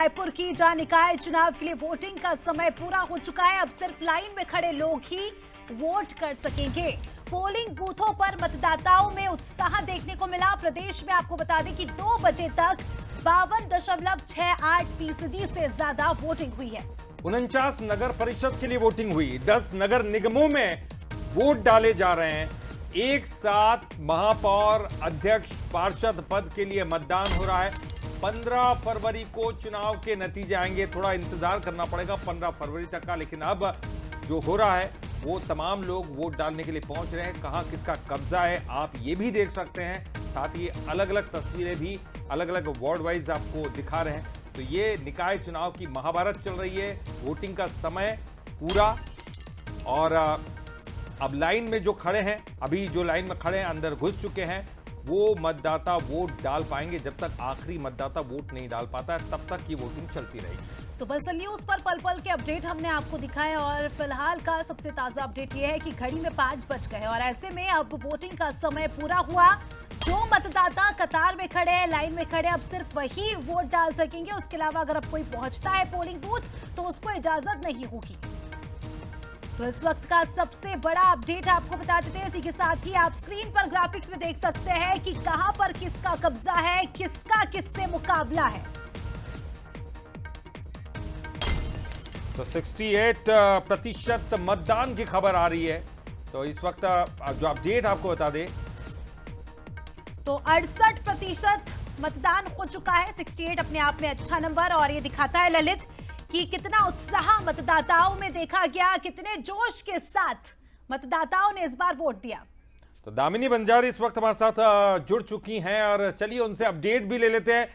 रायपुर की जहां निकाय चुनाव के लिए वोटिंग का समय पूरा हो चुका है। अब सिर्फ लाइन में खड़े लोग ही वोट कर सकेंगे। पोलिंग बूथों पर मतदाताओं में उत्साह देखने को मिला। प्रदेश में आपको बता दें कि 2 बजे तक 52.68% से ज्यादा वोटिंग हुई है। 49 नगर परिषद के लिए वोटिंग हुई। 10 नगर निगमों में वोट डाले जा रहे हैं। एक साथ महापौर, अध्यक्ष, पार्षद पद के लिए मतदान हो रहा है। 15 फरवरी को चुनाव के नतीजे आएंगे। थोड़ा इंतजार करना पड़ेगा 15 फरवरी तक का, लेकिन अब जो हो रहा है वो तमाम लोग वोट डालने के लिए पहुंच रहे हैं। कहां किसका कब्जा है आप ये भी देख सकते हैं। साथ ही अलग अलग तस्वीरें भी अलग अलग वार्ड वाइज आपको दिखा रहे हैं। तो ये निकाय चुनाव की महाभारत चल रही है। वोटिंग का समय पूरा, और अब लाइन में जो खड़े हैं, अभी जो लाइन में खड़े हैं अंदर घुस चुके हैं, वो मतदाता वोट डाल पाएंगे। जब तक आखिरी मतदाता वोट नहीं डाल पाता है तब तक ये वोटिंग चलती रहेगी। तो बलसल न्यूज पर पल पल के अपडेट हमने आपको दिखाए, और फिलहाल का सबसे ताजा अपडेट ये है कि घड़ी में 5 बज गए और ऐसे में अब वोटिंग का समय पूरा हुआ। जो मतदाता कतार में खड़े हैं, लाइन में खड़े, अब सिर्फ वही वोट डाल सकेंगे। उसके अलावा अगर अब कोई पहुंचता है पोलिंग बूथ तो उसको इजाजत नहीं होगी। तो इस वक्त का सबसे बड़ा अपडेट आपको बता देते हैं। इसी के साथ ही आप स्क्रीन पर ग्राफिक्स में देख सकते हैं कि कहां पर किसका कब्जा है, किसका किससे मुकाबला है। तो 68% मतदान की खबर आ रही है। तो इस वक्त जो अपडेट आपको बता दें तो 68% मतदान हो चुका है। 68 अपने आप में अच्छा नंबर, और ये दिखाता है ललित कि कितना उत्साह मतदाताओं में देखा गया, कितने जोश के साथ मतदाताओं ने इस बार वोट दिया। तो दामिनी बंजारी इस वक्त हमारे साथ जुड़ चुकी हैं, और चलिए उनसे अपडेट भी ले लेते हैं।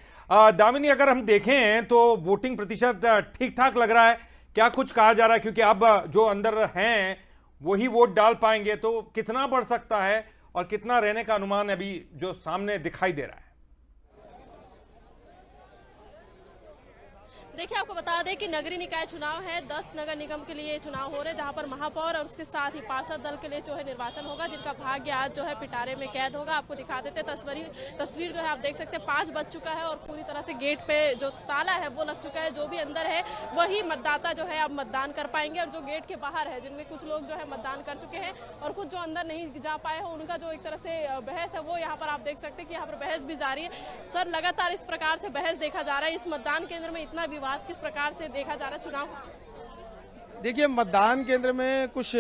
दामिनी, अगर हम देखें तो वोटिंग प्रतिशत ठीक ठाक लग रहा है, क्या कुछ कहा जा रहा है? क्योंकि अब जो अंदर हैं वही वोट डाल पाएंगे, तो कितना बढ़ सकता है और कितना रहने का अनुमान अभी जो सामने दिखाई दे रहा है? देखिए, आपको बता दें कि नगरीय निकाय चुनाव है। 10 नगर निगम के लिए चुनाव हो रहे हैं, जहां पर महापौर और उसके साथ ही पार्षद दल के लिए जो है निर्वाचन होगा, जिनका भाग्य आज जो है पिटारे में कैद होगा। आपको दिखा देते तस्वीर जो है आप देख सकते हैं। 5 बज चुका है और पूरी तरह से गेट पे जो ताला है वो लग चुका है। जो भी अंदर है वही मतदाता जो है अब मतदान कर पाएंगे, और जो गेट के बाहर है जिनमें कुछ लोग जो है मतदान कर चुके हैं और कुछ जो अंदर नहीं जा पाए हैं, उनका जो एक तरह से बहस है वो यहाँ पर आप देख सकते हैं कि यहाँ पर बहस भी जारी है। सर, लगातार इस प्रकार से बहस देखा जा रहा है। इस मतदान केंद्र में इतना विवाद किस प्रकार से देखा जा रहा है चुनाव? देखिए, मतदान केंद्र में कुछ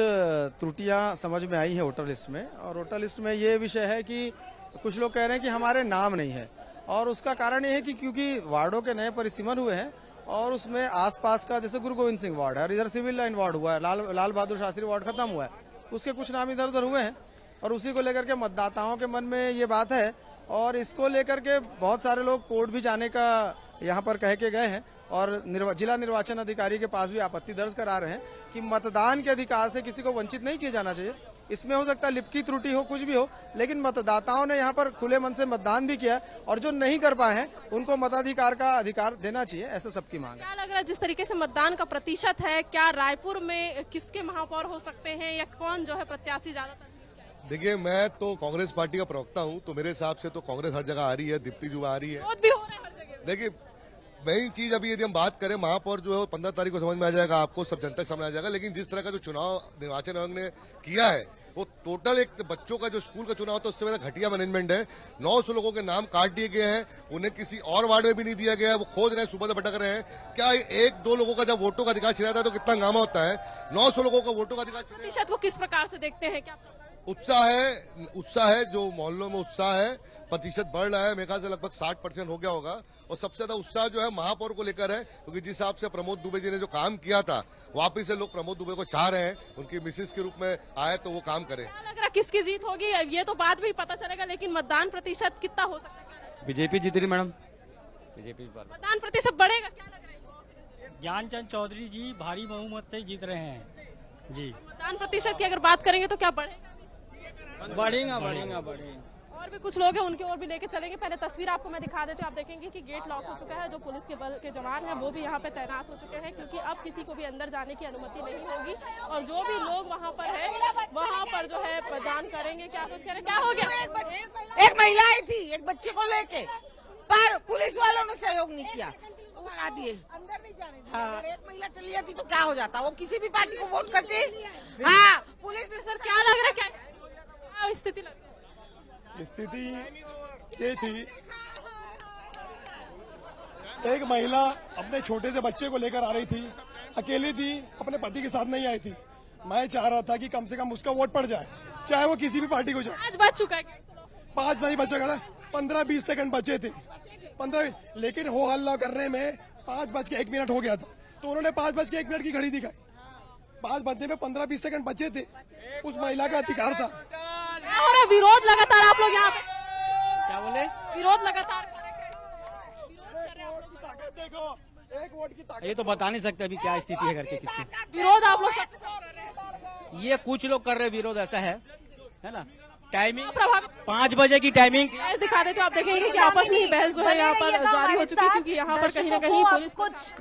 त्रुटियां समझ में आई है वोटर लिस्ट में, और वोटर लिस्ट में ये विषय है कि कुछ लोग कह रहे हैं कि हमारे नाम नहीं है, और उसका कारण ये है कि क्योंकि वार्डों के नए परिसीमन हुए हैं और उसमें आसपास का जैसे गुरु गोविंद सिंह वार्ड है और इधर सिविल लाइन वार्ड हुआ है, लाल बहादुर शास्त्री वार्ड खत्म हुआ है, उसके कुछ नाम इधर उधर हुए हैं, और उसी को लेकर के मतदाताओं के मन में ये बात है, और इसको लेकर के बहुत सारे लोग कोर्ट भी जाने का यहाँ पर कह के गए हैं, और जिला निर्वाचन अधिकारी के पास भी आपत्ति दर्ज करा रहे हैं कि मतदान के अधिकार से किसी को वंचित नहीं किया जाना चाहिए। इसमें हो सकता है लिप की त्रुटि हो, कुछ भी हो, लेकिन मतदाताओं ने यहाँ पर खुले मन से मतदान भी किया, और जो नहीं कर पाए हैं उनको मताधिकार का अधिकार देना चाहिए, ऐसा सबकी मांग है। क्या लग रहा है जिस तरीके से मतदान का प्रतिशत है, क्या रायपुर में किसके महापौर हो सकते हैं या कौन जो है प्रत्याशी ज्यादातर? देखिए, मैं तो कांग्रेस पार्टी का प्रवक्ता हूं, तो मेरे हिसाब से तो कांग्रेस हर जगह आ रही है, दीप्ति जुबा आ रही है, भी हो रहे हैं हर जगह। देखिए वही चीज अभी यदि हम बात करें, महापौर जो है 15 तारीख को समझ में आ जाएगा, आपको सब जनता समझ आ जाएगा। लेकिन जिस तरह का जो चुनाव निर्वाचन आयोग ने किया है वो टोटल एक बच्चों का जो स्कूल का चुनाव था उससे ज्यादा घटिया मैनेजमेंट है। 900 लोगों के नाम काट दिए गए हैं, उन्हें किसी और वार्ड में भी नहीं दिया गया है, वो खोज रहे हैं, सुबह से भटक रहे हैं। क्या 1-2 लोगों का जब वोटों का अधिकार छिनाता है तो कितना हंगामा होता है? 900 लोगों का वोटों का अधिकार प्रतिशत को किस प्रकार से देखते हैं? क्या उत्साह है, जो मोहल्लों में उत्साह है, प्रतिशत बढ़ रहा है। मेरे ख्याल से लगभग 60% हो गया होगा, और सबसे ज्यादा उत्साह जो है महापौर को लेकर है, क्योंकि जिस हिसाब से प्रमोद दुबे जी ने जो काम किया था, वापिस से लोग प्रमोद दुबे को चाह रहे हैं, उनकी मिसेस के रूप में आए तो वो काम करे। क्या लग रहा है किसकी जीत होगी? ये तो बाद में ही पता चलेगा, लेकिन मतदान प्रतिशत कितना हो सकता है? बीजेपी जीत रही मैडम, बीजेपी। मतदान प्रतिशत बढ़ेगा क्या लग रहा है? ज्ञानचंद चौधरी जी भारी बहुमत से जीत रहे हैं जी। मतदान प्रतिशत की अगर बात करेंगे तो क्या बढ़ेगा? बढ़ेगा। और भी कुछ लोग हैं, उनकी ओर भी लेके चलेंगे। पहले तस्वीर आपको मैं दिखा देती हूँ। आप देखेंगे कि गेट लॉक हो चुका है। जो पुलिस के बल के जवान हैं वो भी यहाँ पे तैनात हो चुके हैं, क्योंकि अब किसी को भी अंदर जाने की अनुमति नहीं होगी, और जो भी लोग वहाँ पर है वहाँ पर जो है मतदान करेंगे। क्या कुछ करें? क्या हो गया? एक महिला आई थी एक बच्चे को लेके, पर पुलिस वालों ने सहयोग नहीं किया। लगा दिए, अंदर नहीं जाने दिए। अगर एक महिला चली जाती तो क्या हो जाता, वो किसी भी पार्टी को वोट करती। हाँ, पुलिस भी सर क्या लग रहा है, क्या स्थिति लग रही है? स्थिति ये थी, एक महिला अपने छोटे से बच्चे को लेकर आ रही थी, अकेली थी, अपने पति के साथ नहीं आई थी। मैं चाह रहा था कि कम से कम उसका वोट पड़ जाए, चाहे वो किसी भी पार्टी को जाए। 5 बज चुका है, 5 नहीं बचा था, 15-20 सेकंड बचे थे, 15, लेकिन हो हल्ला करने में 5:01 हो गया था, तो उन्होंने 5:01 की घड़ी दिखाई। 5 बजने में 15-20 सेकंड बचे थे, उस महिला का अधिकार था। और विरोध लगातार आप लोग यहाँ पे क्या बोले? विरोध लगातार कर रहे हैं आप लोग। देखो, एक वोट की ताकत। ये तो बता नहीं सकते अभी क्या स्थिति है करके किसकी। विरोध आप लोग सब कर रहे हैं, ये कुछ लोग कर रहे विरोध, ऐसा है ना। टाइमिंग प्रभावित 5 बजे की टाइमिंग। बहस दिखा दे तो आप देखेंगे कि आपस में ही बहस जो है यहाँ पर जारी हो चुकी है, क्योंकि यहाँ पर कहीं ना कहीं पुलिस कुछ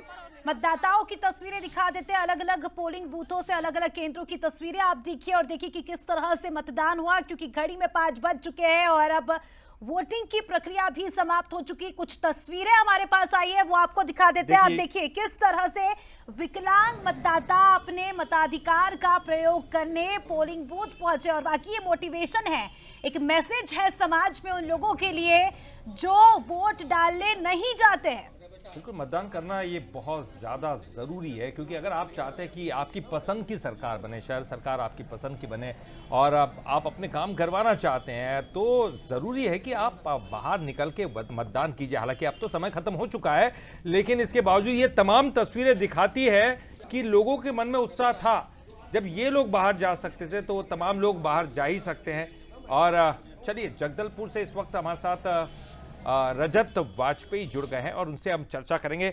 मतदाताओं की तस्वीरें दिखा देते हैं, अलग अलग पोलिंग बूथों से अलग अलग केंद्रों की तस्वीरें आप देखिए और देखिए कि किस तरह से मतदान हुआ, क्योंकि घड़ी में 5 बज चुके हैं और अब वोटिंग की प्रक्रिया भी समाप्त हो चुकी। कुछ तस्वीरें हमारे पास आई है, वो आपको दिखा देते हैं। आप देखिए किस तरह से विकलांग मतदाता अपने मताधिकार का प्रयोग करने पोलिंग बूथ पहुंचे और बाकी ये मोटिवेशन है, एक मैसेज है समाज में उन लोगों के लिए जो वोट डालने नहीं जाते हैं। बिल्कुल, मतदान करना ये बहुत ज़्यादा ज़रूरी है, क्योंकि अगर आप चाहते हैं कि आपकी पसंद की सरकार बने, शहर सरकार आपकी पसंद की बने और आप अपने काम करवाना चाहते हैं, तो ज़रूरी है कि आप बाहर निकल के मतदान कीजिए। हालांकि अब तो समय ख़त्म हो चुका है, लेकिन इसके बावजूद ये तमाम तस्वीरें दिखाती है कि लोगों के मन में उत्साह था। जब ये लोग बाहर जा सकते थे तो तमाम लोग बाहर जा ही सकते हैं। और चलिए, जगदलपुर से इस वक्त हमारे साथ रजत वाजपेयी जुड़ गए हैं और उनसे हम चर्चा करेंगे।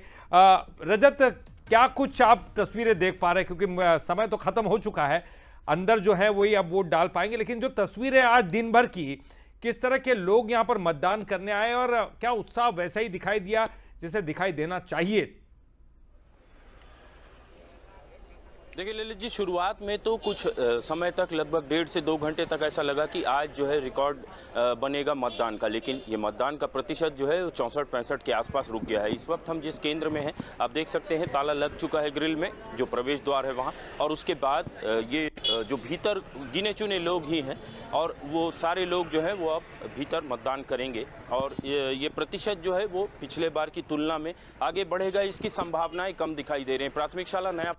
रजत, क्या कुछ आप तस्वीरें देख पा रहे हैं, क्योंकि समय तो खत्म हो चुका है, अंदर जो है वही अब वोट डाल पाएंगे, लेकिन जो तस्वीरें आज दिन भर की, किस तरह के लोग यहां पर मतदान करने आए और क्या उत्साह वैसा ही दिखाई दिया जैसे दिखाई देना चाहिए? देखिए ललित जी, शुरुआत में तो कुछ समय तक लगभग 1.5 से 2 घंटे तक ऐसा लगा कि आज जो है रिकॉर्ड बनेगा मतदान का, लेकिन ये मतदान का प्रतिशत जो है 64-65 के आसपास रुक गया है। इस वक्त हम जिस केंद्र में हैं, आप देख सकते हैं ताला लग चुका है ग्रिल में, जो प्रवेश द्वार है वहाँ, और उसके बाद ये जो भीतर गिने चुने लोग ही हैं और वो सारे लोग जो है वो अब भीतर मतदान करेंगे और ये प्रतिशत जो है वो पिछले बार की तुलना में आगे बढ़ेगा, इसकी संभावनाएं कम दिखाई दे रही हैं। प्राथमिक शाला नया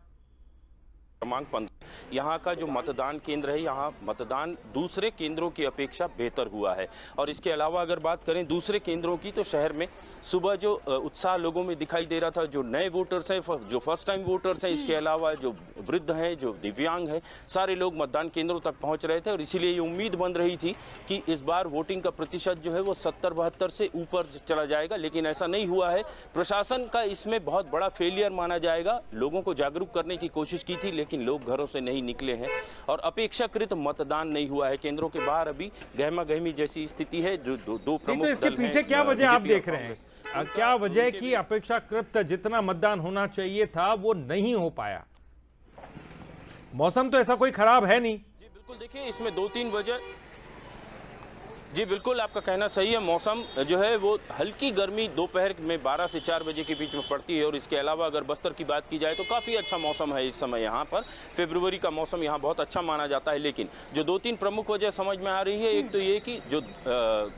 क्रमांक 15 यहाँ का जो मतदान केंद्र है, यहाँ मतदान दूसरे केंद्रों की अपेक्षा बेहतर हुआ है। और इसके अलावा अगर बात करें दूसरे केंद्रों की, तो शहर में सुबह जो उत्साह लोगों में दिखाई दे रहा था, जो नए वोटर्स हैं, जो फर्स्ट टाइम वोटर्स हैं, इसके अलावा जो वृद्ध हैं, जो दिव्यांग हैं, सारे लोग मतदान केंद्रों तक पहुँच रहे थे और इसीलिए ये उम्मीद बन रही थी कि इस बार वोटिंग का प्रतिशत जो है वो 70-72 से ऊपर चला जाएगा, लेकिन ऐसा नहीं हुआ है। प्रशासन का इसमें बहुत बड़ा फेलियर माना जाएगा। लोगों को जागरूक करने की कोशिश की थी, लेकिन लोग घरों से नहीं निकले हैं और अपेक्षाकृत मतदान नहीं हुआ है। केंद्रों के बाहर अभी गहमा गहमी जैसी स्थिति है। जो दो प्रमुख तो इसके दल पीछे हैं, क्या वजह आप बीजेपी और देख रहे हैं? कांग्रेस। क्या वजह कि अपेक्षाकृत जितना मतदान होना चाहिए था वो नहीं हो पाया? मौसम तो ऐसा कोई खराब है नहीं। जी बिल्कुल, देखिए इसमें 2-3 वजह। जी बिल्कुल, आपका कहना सही है। मौसम जो है वो हल्की गर्मी दोपहर में 12 से 4 बजे के बीच में पड़ती है और इसके अलावा अगर बस्तर की बात की जाए तो काफ़ी अच्छा मौसम है इस समय यहाँ पर। फरवरी का मौसम यहाँ बहुत अच्छा माना जाता है, लेकिन जो 2-3 प्रमुख वजह समझ में आ रही है, एक तो ये कि जो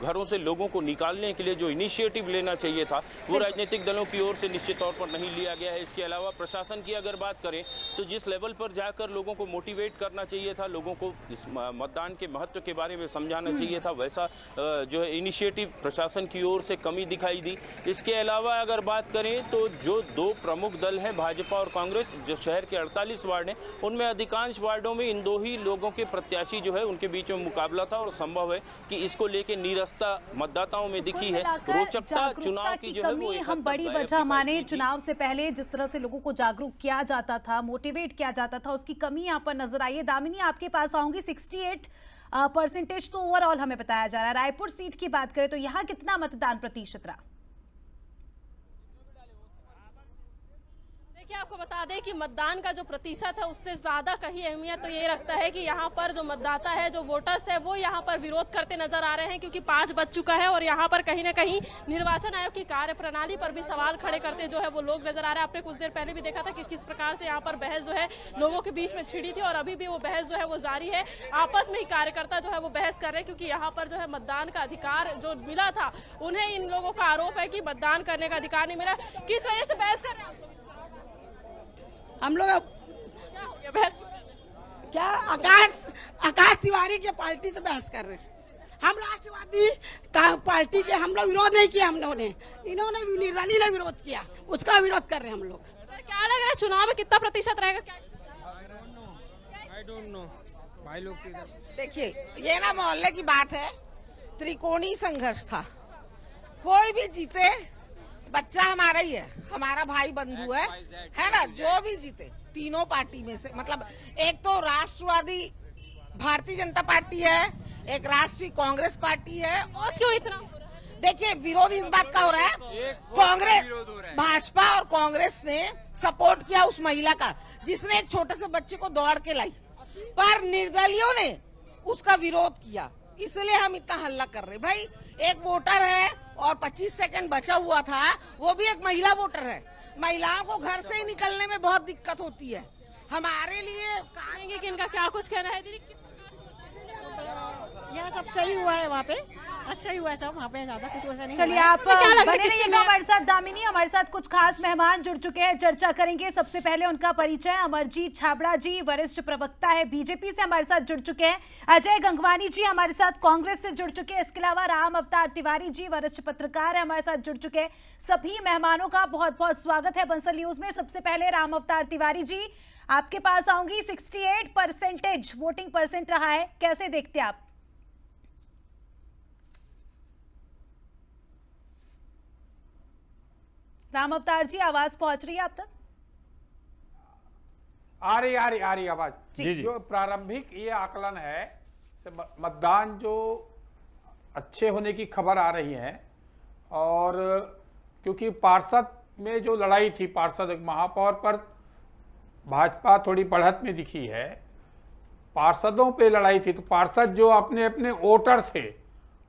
घरों से लोगों को निकालने के लिए जो इनिशिएटिव लेना चाहिए था वो राजनीतिक दलों की ओर से निश्चित तौर पर नहीं लिया गया है। इसके अलावा प्रशासन की अगर बात करें तो जिस लेवल पर जाकर लोगों को मोटिवेट करना चाहिए था, लोगों को इस मतदान के महत्व के बारे में समझाना चाहिए था, वैसा जो है इनिशिएटिव प्रशासन की ओर से कमी दिखाई दी। इसके अलावा अगर बात करें तो जो 2 प्रमुख दल हैं, भाजपा और कांग्रेस, जो शहर के 48 वार्ड हैं, उनमें अधिकांश वार्डों में इन 2 ही लोगों के प्रत्याशी जो है उनके बीच में मुकाबला था और संभव है कि इसको लेके निरस्ता मतदाताओं में दिखी है। रोचकता चुनाव की जो है वो हम बड़ी वजह माने। चुनाव से पहले जिस तरह से लोगों को जागरूक किया जाता था, मोटिवेट किया जाता था, उसकी कमी यहाँ पर नजर आई है। दामिनी, आपके पास आऊंगी। 68% तो ओवरऑल हमें बताया जा रहा है। रायपुर सीट की बात करें तो यहाँ कितना मतदान प्रतिशत रहा? देखिए, आपको बता दें कि मतदान का जो प्रतिशत है उससे ज्यादा कहीं अहमियत तो ये रखता है कि यहाँ पर जो मतदाता है, जो वोटर्स है, वो यहाँ पर विरोध करते नजर आ रहे हैं, क्योंकि 5 बज चुका है और यहाँ पर कहीं ना कहीं निर्वाचन आयोग की कार्यप्रणाली पर भी सवाल खड़े करते जो है वो लोग नजर आ रहे हैं। आपने कुछ देर पहले भी देखा था कि किस प्रकार से यहाँ पर बहस जो है लोगों के बीच में छिड़ी थी और अभी भी वो बहस जो है वो जारी है। आपस में ही कार्यकर्ता जो है वो बहस कर रहे हैं, क्योंकि यहाँ पर जो है मतदान का अधिकार जो मिला था, उन्हें इन लोगों का आरोप है कि मतदान करने का अधिकार नहीं मिला। किस वजह से बहस कर रहे हैं हम लोग? क्या हो गया बहस? क्या आकाश तिवारी के पार्टी से बहस कर रहे हैं? हम राष्ट्रवादी पार्टी के हम लोग विरोध नहीं किया, हम लोगों ने, इन्होंने निर्दलीय ने विरोध किया, उसका विरोध कर रहे हैं हम लोग। सर क्या लग रहा है चुनाव में कितना प्रतिशत रहेगा? क्या आई डोंट नो भाई लोग से देखिए, ये ना मोहल्ले की बात है, त्रिकोणीय संघर्ष था, कोई भी जीते बच्चा हमारा ही है, हमारा भाई बंधु है ना, जो भी जीते तीनों पार्टी में से, मतलब एक तो राष्ट्रवादी भारतीय जनता पार्टी है, एक राष्ट्रीय कांग्रेस पार्टी है। और क्यों इतना? देखिए, विरोध इस बात का हो रहा है, कांग्रेस, भाजपा और कांग्रेस ने सपोर्ट किया उस महिला का जिसने एक छोटे से बच्चे को दौड़ के लाई, पर निर्दलियों ने उसका विरोध किया, इसलिए हम इतना हल्ला कर रहे। भाई एक वोटर है और 25 सेकंड बचा हुआ था, वो भी एक महिला वोटर है, महिलाओं को घर से ही निकलने में बहुत दिक्कत होती है। हमारे लिए कहेंगे कि इनका क्या कुछ कहना है दीदी? यहाँ सब सही हुआ है, वहाँ पे अच्छा ही हुआ है सब, वहाँ पे ज्यादा कुछ वैसा नहीं। चलिए आप बने रहिएगा हमारे साथ। दामिनी, हमारे साथ कुछ खास मेहमान जुड़ चुके हैं, चर्चा करेंगे। सबसे पहले उनका परिचय, अमरजीत छाबड़ा जी वरिष्ठ प्रवक्ता है बीजेपी से हमारे साथ जुड़ चुके हैं। अजय गंगवानी जी हमारे साथ कांग्रेस से जुड़ चुके हैं। इसके अलावा राम अवतार तिवारी जी वरिष्ठ पत्रकार है हमारे साथ जुड़ चुके हैं। सभी मेहमानों का बहुत बहुत स्वागत है बंसल न्यूज में। सबसे पहले राम अवतार तिवारी जी, आपके पास आऊंगी। 68% वोटिंग परसेंट रहा है, कैसे देखते आप? राम अवतार जी, आवाज पहुंच रही है आप तक? आ रही आवाज। जी। जो प्रारंभिक ये आकलन है, मतदान जो अच्छे होने की खबर आ रही है, और क्योंकि पार्षद में जो लड़ाई थी, पार्षद एक महापौर पर भाजपा थोड़ी बढ़त में दिखी है, पार्षदों पे लड़ाई थी, तो पार्षद जो अपने अपने वोटर थे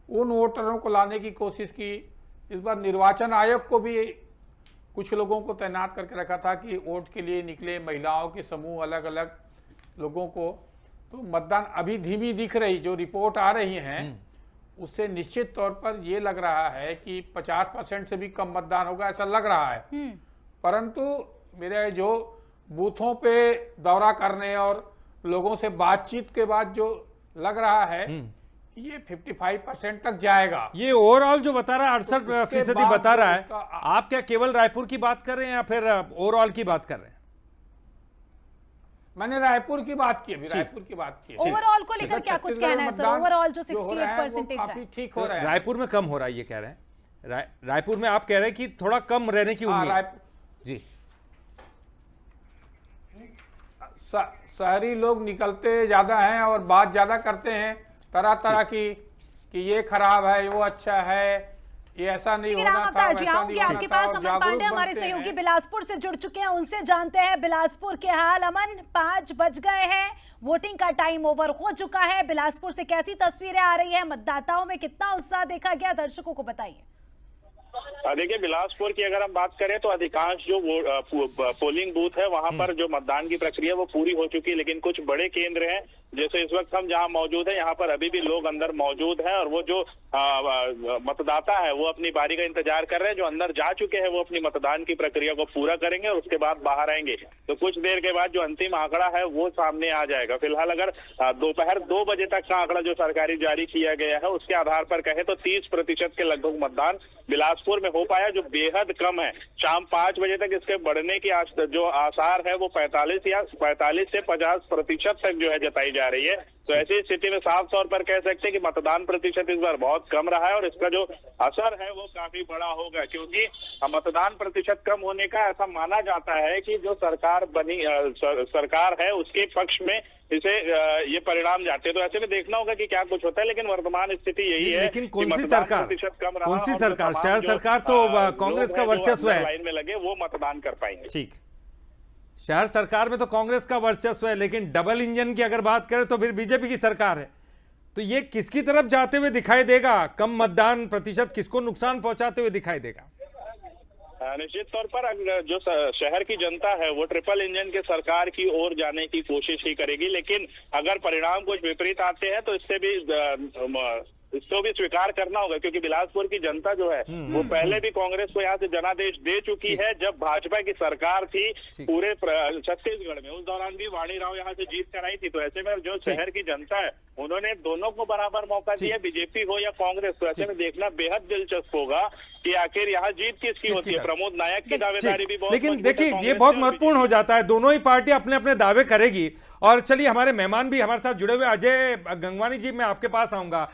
उन वोटरों को लाने की कोशिश की। इस बार निर्वाचन आयोग को भी कुछ लोगों को तैनात करके रखा था कि वोट के लिए निकले, महिलाओं के समूह, अलग अलग लोगों को। तो मतदान अभी धीमी दिख रही, जो रिपोर्ट आ रही हैं उससे निश्चित तौर पर यह लग रहा है कि 50% से भी कम मतदान होगा, ऐसा लग रहा है। परंतु मेरे जो बूथों पे दौरा करने और लोगों से बातचीत के बाद जो लग रहा है कि ये 55% तक जाएगा। ये ओवरऑल जो बता रहा है 68% बता रहा है, आप क्या केवल रायपुर की बात कर रहे हैं या फिर ओवरऑल की बात कर रहे हैं? मैंने रायपुर की बात की, अभी रायपुर की बात की। ओवरऑल को लेकर क्या कुछ कहना है सर? ओवरऑल जो 68% काफी ठीक हो रहा है। रायपुर में कम हो रहा है ये कह रहे हैं। रायपुर में आप कह रहे हैं कि थोड़ा कम रहने की उम्मीद। जी, शहरी लोग निकलते ज्यादा हैं और बात ज्यादा करते हैं तरह तरह की, कि ये खराब है, वो अच्छा है, ये ऐसा नहीं होना था, जी आऊंगी आपके पास। अमन पांडे हमारे सहयोगी बिलासपुर से जुड़ चुके हैं, उनसे जानते हैं बिलासपुर के हाल। अमन, 5 बज गए हैं, वोटिंग का टाइम ओवर हो चुका है। बिलासपुर से कैसी तस्वीरें आ रही है? मतदाताओं में कितना उत्साह देखा गया, दर्शकों को बताइए। देखिए, बिलासपुर की अगर हम बात करें तो अधिकांश जो पोलिंग बूथ है वहां पर जो मतदान की प्रक्रिया वो पूरी हो चुकी है, लेकिन कुछ बड़े केंद्र हैं, जैसे इस वक्त हम जहां मौजूद हैं यहाँ पर अभी भी लोग अंदर मौजूद हैं, और वो जो मतदाता है वो अपनी बारी का इंतजार कर रहे हैं। जो अंदर जा चुके हैं वो अपनी मतदान की प्रक्रिया को पूरा करेंगे और उसके बाद बाहर आएंगे, तो कुछ देर के बाद जो अंतिम आंकड़ा है वो सामने आ जाएगा। फिलहाल अगर दोपहर 2 बजे तक का आंकड़ा जो सरकारी जारी किया गया है उसके आधार पर कहे तो 30% के लगभग मतदान बिलासपुर में हो पाया, जो बेहद कम है। शाम 5 बजे तक इसके बढ़ने की जो आसार है वो 45 से 50% तक जो है जताई जा रही है। तो ऐसी स्थिति में साफ तौर पर कह सकते हैं कि मतदान प्रतिशत इस बार बहुत कम रहा है, और इसका जो असर है वो काफी बड़ा होगा, क्योंकि मतदान प्रतिशत कम होने का ऐसा माना जाता है कि जो सरकार है उसके पक्ष में इसे ये परिणाम जाते हैं। तो ऐसे में देखना होगा कि क्या कुछ होता है, लेकिन वर्तमान स्थिति यही है। लेकिन कौन सी सरकार? शहर सरकार तो कांग्रेस का वर्चस्व है, लाइन में लगे वो मतदान कर पाएंगे। ठीक। शहर सरकार में तो कांग्रेस का वर्चस्व है, लेकिन डबल इंजन की अगर बात करें तो फिर बीजेपी की सरकार है। तो ये किसकी तरफ जाते हुए दिखाई देगा? कम मतदान प्रतिशत किसको नुकसान पहुंचाते हुए दिखाई देगा? निश्चित तौर पर जो शहर की जनता है वो ट्रिपल इंजन के सरकार की ओर जाने की कोशिश ही करेगी, लेकिन अगर परिणाम कुछ विपरीत आते हैं तो इसको भी स्वीकार करना होगा, क्योंकि बिलासपुर की जनता जो है वो पहले भी कांग्रेस को यहाँ से जनादेश दे चुकी है। जब भाजपा की सरकार थी पूरे छत्तीसगढ़ में, उस दौरान भी वाणी राव यहाँ से जीत कर आई थी। तो ऐसे में जो शहर की जनता है उन्होंने दोनों को बराबर मौका दिया, बीजेपी हो या कांग्रेस। तो ऐसे में देखना बेहद दिलचस्प होगा कि आखिर यहाँ जीत किसकी होती है। प्रमोद नायक की दावेदारी भी बहुत, लेकिन देखिए ये बहुत महत्वपूर्ण हो जाता है, दोनों ही पार्टी अपने अपने दावे करेगी। और चलिए हमारे मेहमान भी हमारे साथ जुड़े हुए, अजय गंगवानी जी मैं आपके पास आऊंगा।